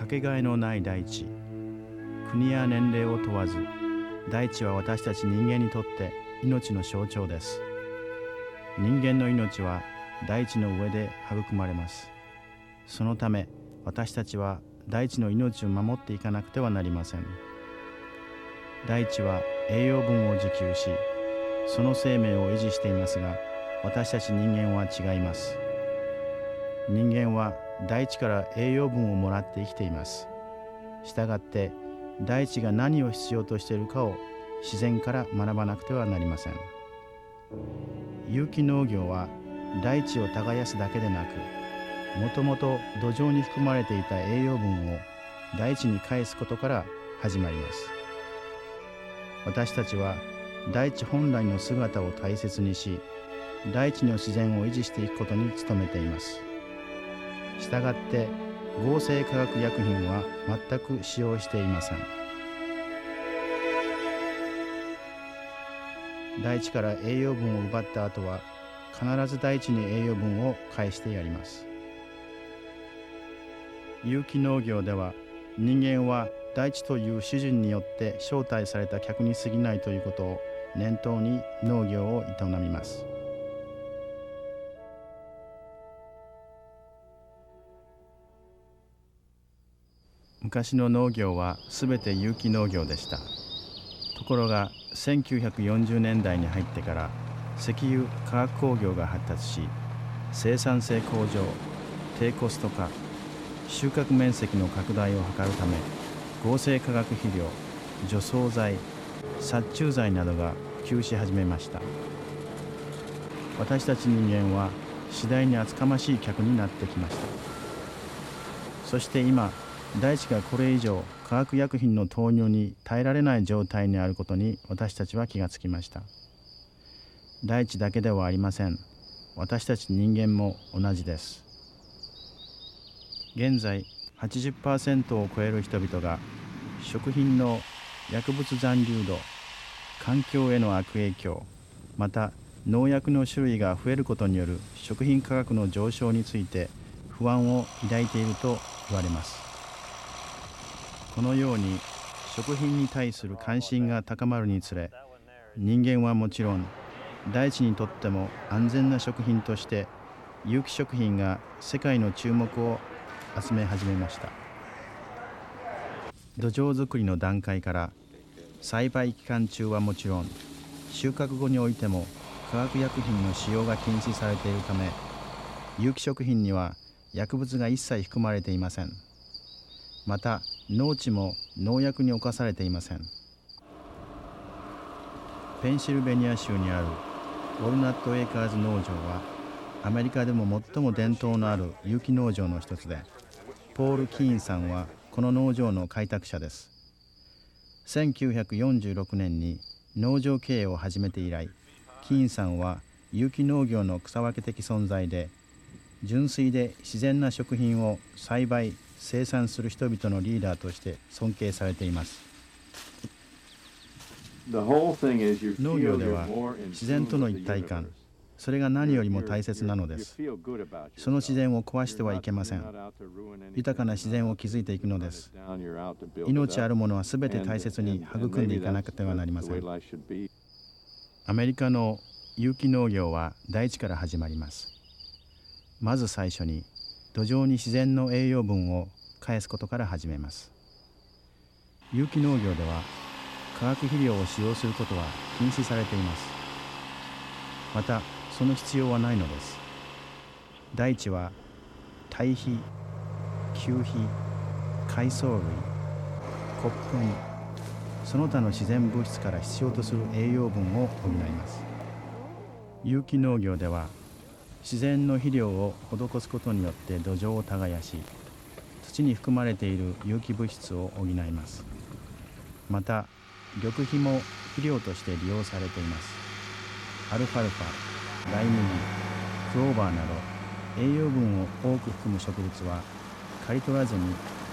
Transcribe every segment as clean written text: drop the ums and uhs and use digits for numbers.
かけがえのない大地。国や年齢を問わず、大地は私たち人間にとって命の象徴です。人間の命は大地の上で育まれます。そのため私たちは大地の命を守っていかなくてはなりません。大地は栄養分を自給し、その生命を維持していますが、私たち人間は違います。人間は大地から栄養分をもらって生きています。したがって大地が何を必要としているかを自然から学ばなくてはなりません。有機農業は大地を耕すだけでなく、もともと土壌に含まれていた栄養分を大地に返すことから始まります。私たちは大地本来の姿を大切にし、大地の自然を維持していくことに努めています。したがって合成化学薬品は全く使用していません。大地から栄養分を奪った後は必ず大地に栄養分を返してやります。有機農業では人間は大地という主人によって招待された客に過ぎないということを念頭に農業を営みます。昔の農業はすべて有機農業でした。ところが1940年代に入ってから石油化学工業が発達し、生産性向上、低コスト化、収穫面積の拡大を図るため、合成化学肥料、除草剤、殺虫剤などが普及し始めました。私たち人間は次第に厚かましい客になってきました。そして今、大地がこれ以上化学薬品の投入に耐えられない状態にあることに私たちは気がつきました。大地だけではありません。私たち人間も同じです。現在 80% を超える人々が食品の薬物残留度、環境への悪影響、また農薬の種類が増えることによる食品価格の上昇について不安を抱いていると言われます。このように食品に対する関心が高まるにつれ、人間はもちろん大地にとっても安全な食品として有機食品が世界の注目を集め始めました。土壌作りの段階から栽培期間中はもちろん、収穫後においても化学薬品の使用が禁止されているため、有機食品には薬物が一切含まれていません。また農地も農薬に侵されていません。ペンシルベニア州にあるウォルナットエイカーズ農場はアメリカでも最も伝統のある有機農場の一つで、ポール・キーンさんはこの農場の開拓者です。1946年に農場経営を始めて以来、キーンさんは有機農業の草分け的存在で、純粋で自然な食品を栽培・生産する人々のリーダーとして尊敬されています。農業では自然との一体感、それが何よりも大切なのです。その自然を壊してはいけません。豊かな自然を築いていくのです。命あるものはすべて大切に育んでいかなくてはなりません。アメリカの有機農業は大地から始まります。まず最初に土壌に自然の栄養分を返すことから始めます。有機農業では化学肥料を使用することは禁止されています。またその必要はないのです。大地は堆肥、丘肥、海藻類、骨粉、その他の自然物質から必要とする栄養分を補います。有機農業では自然の肥料を施すことによって土壌を耕し、土に含まれている有機物質を補います。また緑肥も肥料として利用されています。アルファルファ、大麦、クローバーなど栄養分を多く含む植物は刈り取らずに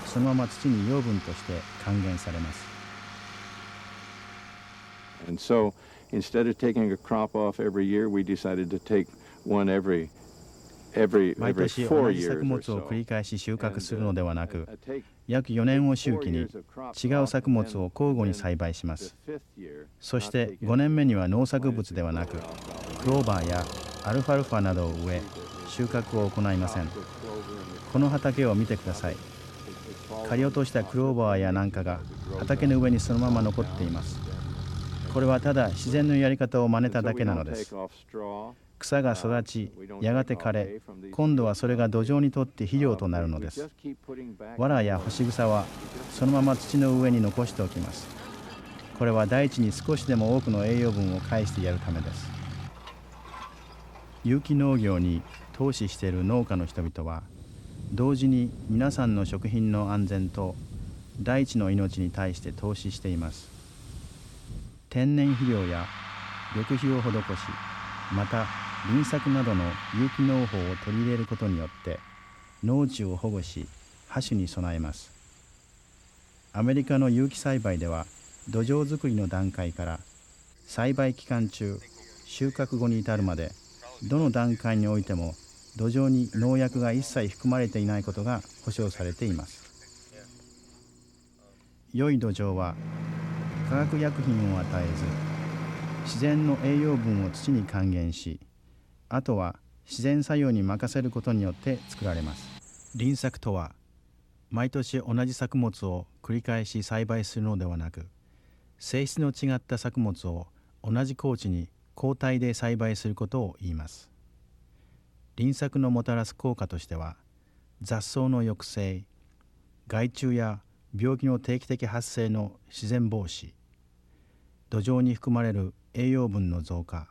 そのまま土に養分として還元されます。And so instead of taking a crop off every year, we decided to take one every 毎年同じ作物を繰り返し収穫するのではなく、約4年を周期に違う作物を交互に栽培します。そして5年目には農作物ではなく、クローバーやアルファルファなどを植え、収穫を行いません。この畑を見てください。刈り落としたクローバーやなんかが畑の上にそのまま残っています。これはただ自然のやり方を真似ただけなのです。草が育ち、やがて枯れ、今度はそれが土壌にとって肥料となるのです。藁や干し草はそのまま土の上に残しておきます。これは大地に少しでも多くの栄養分を返してやるためです。有機農業に投資している農家の人々は、同時に皆さんの食品の安全と大地の命に対して投資しています。天然肥料や緑肥を施し、また輪作などの有機農法を取り入れることによって農地を保護し、播種に備えます。アメリカの有機栽培では、土壌作りの段階から栽培期間中、収穫後に至るまで、どの段階においても土壌に農薬が一切含まれていないことが保証されています。良い土壌は化学薬品を与えず、自然の栄養分を土に還元し、あとは自然作用に任せることによって作られます。輪作とは、毎年同じ作物を繰り返し栽培するのではなく、性質の違った作物を同じ高地に交代で栽培することを言います。輪作のもたらす効果としては、雑草の抑制、害虫や病気の定期的発生の自然防止、土壌に含まれる栄養分の増加、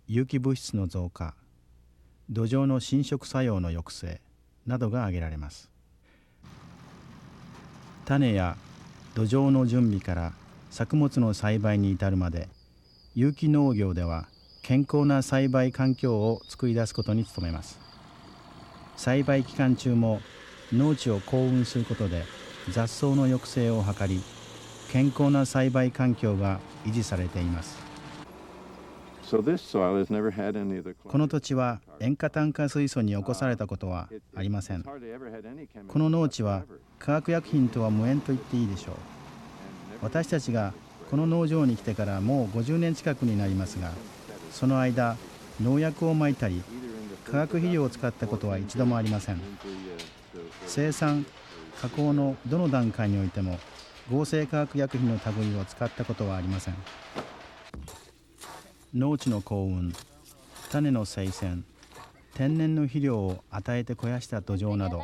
有機物質の増加、土壌の侵食作用の抑制などが挙げられます。種や土壌の準備から作物の栽培に至るまで、有機農業では健康な栽培環境を作り出すことに努めます。栽培期間中も農地を耕運することで雑草の抑制を図り、健康な栽培環境が維持されています。この土地は塩化炭化水素に起こされたことはありません。この農地は化学薬品とは無縁と言っていいでしょう。私たちがこの農場に来てからもう50年近くになりますが、その間農薬をまいたり化学肥料を使ったことは一度もありません。生産・加工のどの段階においても合成化学薬品の類を使ったことはありません。農地の耕運、種の生鮮、天然の肥料を与えて肥やした土壌など、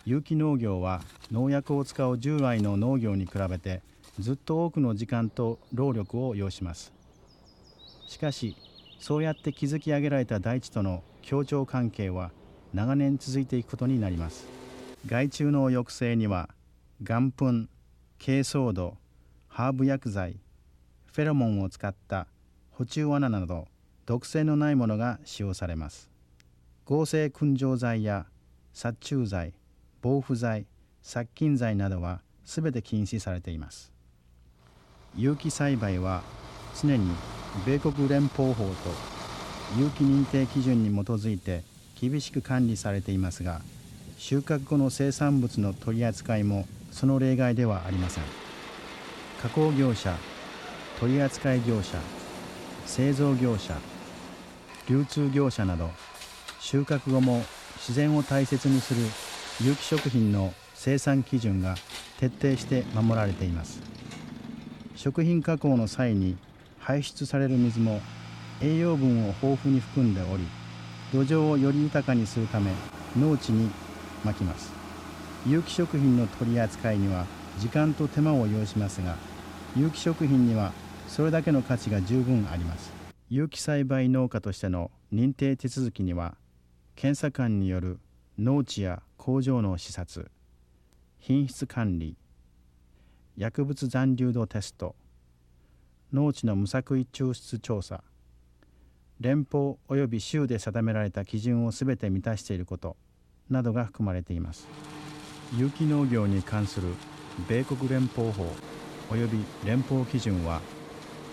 有機農業は農薬を使う従来の農業に比べてずっと多くの時間と労力を要します。しかし、そうやって築き上げられた大地との協調関係は長年続いていくことになります。害虫の抑制には、岩粉、珪藻土、ハーブ薬剤、フェロモンを使った捕虫罠など毒性のないものが使用されます。合成燻蒸剤や殺虫剤、防腐剤、殺菌剤などはすべて禁止されています。有機栽培は常に米国連邦法と有機認定基準に基づいて厳しく管理されていますが、収穫後の生産物の取り扱いもその例外ではありません。加工業者、取扱業者、製造業者、流通業者など、収穫後も自然を大切にする有機食品の生産基準が徹底して守られています。食品加工の際に排出される水も栄養分を豊富に含んでおり、土壌をより豊かにするため農地にまきます。有機食品の取り扱いには時間と手間を要しますが、有機食品にはそれだけの価値が十分あります。有機栽培農家としての認定手続きには、検査官による農地や工場の視察、品質管理、薬物残留度テスト、農地の無作為抽出調査、連邦及び州で定められた基準をすべて満たしていることなどが含まれています。有機農業に関する米国連邦法及び連邦基準は、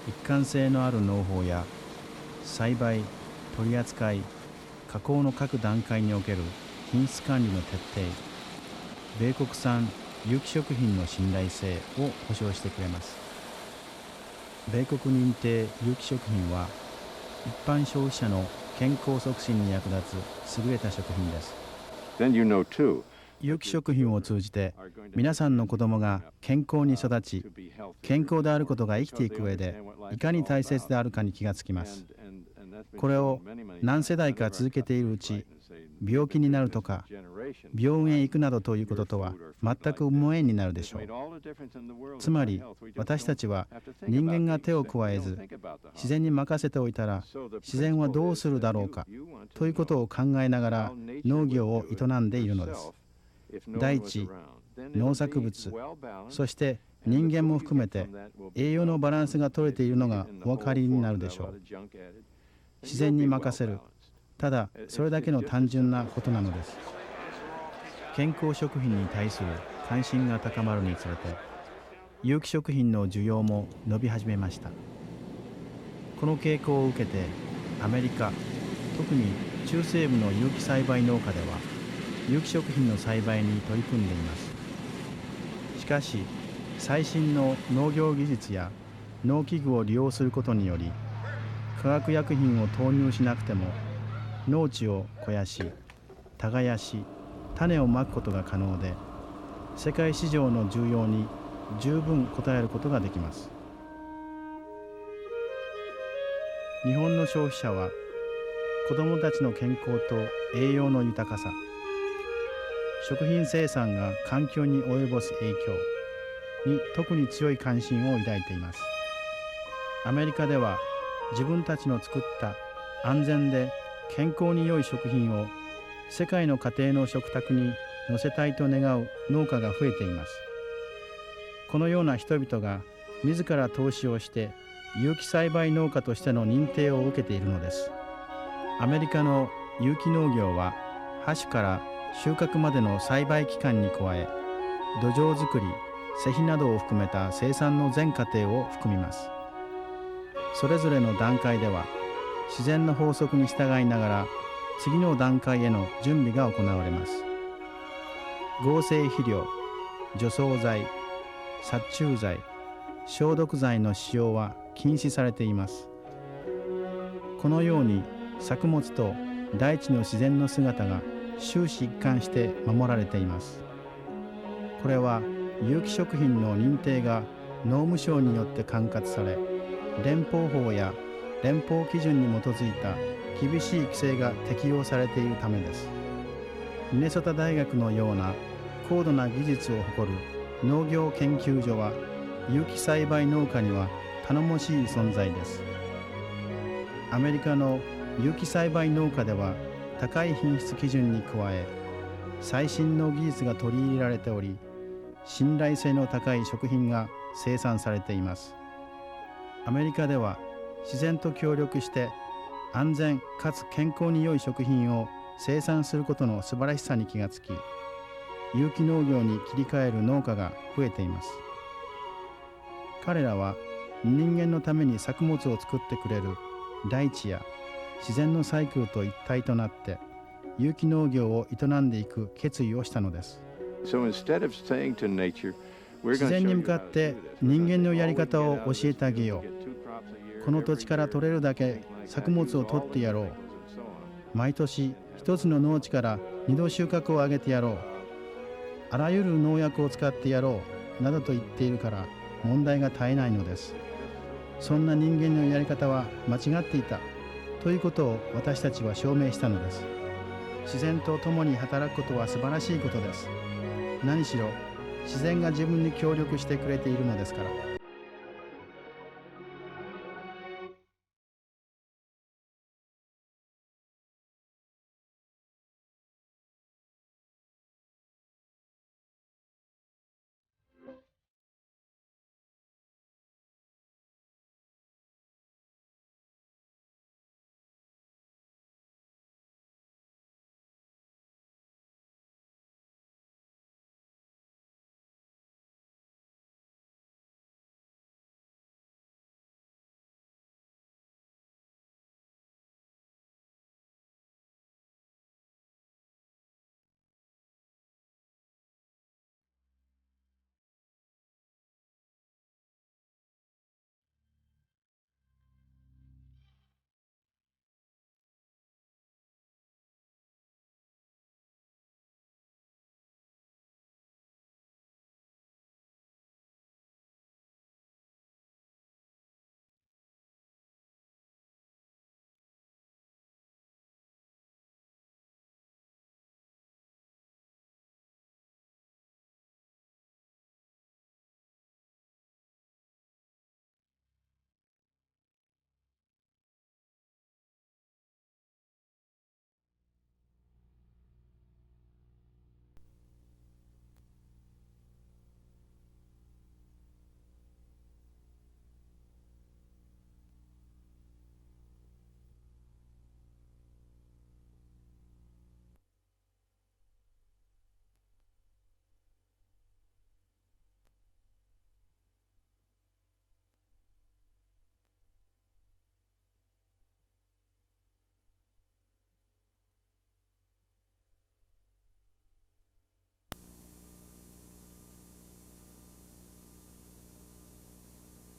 一貫性のある農法や栽培、取り扱い、加工の各段階における品質管理の徹底、米国産有機食品の信頼性を保証してくれます。米国認定有機食品は一般消費者の健康促進に役立つ優れた食品です。有機食品を通じて皆さんの子供が健康に育ち、健康であることが生きていく上でいかに大切であるかに気がつきます。これを何世代か続けているうち、病気になるとか病院へ行くなどということとは全く無縁になるでしょう。つまり私たちは人間が手を加えず自然に任せておいたら自然はどうするだろうかということを考えながら農業を営んでいるのです。大地、農作物、そして人間も含めて栄養のバランスが取れているのがお分かりになるでしょう。自然に任せる、ただそれだけの単純なことなのです。健康食品に対する関心が高まるにつれて有機食品の需要も伸び始めました。この傾向を受けてアメリカ、特に中西部の有機栽培農家では有機食品の栽培に取り組んでいます。しかし最新の農業技術や農機具を利用することにより化学薬品を投入しなくても農地を肥やし、耕し、種をまくことが可能で世界市場の需要に十分応えることができます。日本の消費者は子どもたちの健康と栄養の豊かさ、食品生産が環境に及ぼす影響に特に強い関心を抱いています。アメリカでは自分たちの作った安全で健康に良い食品を世界の家庭の食卓に載せたいと願う農家が増えています。このような人々が自ら投資をして有機栽培農家としての認定を受けているのです。アメリカの有機農業は播種から収穫までの栽培期間に加え、土壌作り、施肥などを含めた生産の全過程を含みます。それぞれの段階では自然の法則に従いながら次の段階への準備が行われます。合成肥料、除草剤、殺虫剤、消毒剤の使用は禁止されています。このように作物と大地の自然の姿が終始一貫して守られています。これは有機食品の認定が農務省によって管轄され、連邦法や連邦基準に基づいた厳しい規制が適用されているためです。ミネソタ大学のような高度な技術を誇る農業研究所は有機栽培農家には頼もしい存在です。アメリカの有機栽培農家では高い品質基準に加え最新の技術が取り入れられており、信頼性の高い食品が生産されています。アメリカでは自然と協力して安全かつ健康に良い食品を生産することの素晴らしさに気がつき、有機農業に切り替える農家が増えています。彼らは人間のために作物を作ってくれる大地や自然のサイクルと一体となって有機農業を営んでいく決意をしたのです。自然に向かって人間のやり方を教えてあげよう。この土地から取れるだけ作物を取ってやろう。毎年一つの農地から2度収穫を上げてやろう。あらゆる農薬を使ってやろうなどと言っているから問題が絶えないのです。そんな人間のやり方は間違っていたということを私たちは証明したのです。自然と共に働くことは素晴らしいことです。何しろ自然が自分に協力してくれているのですから。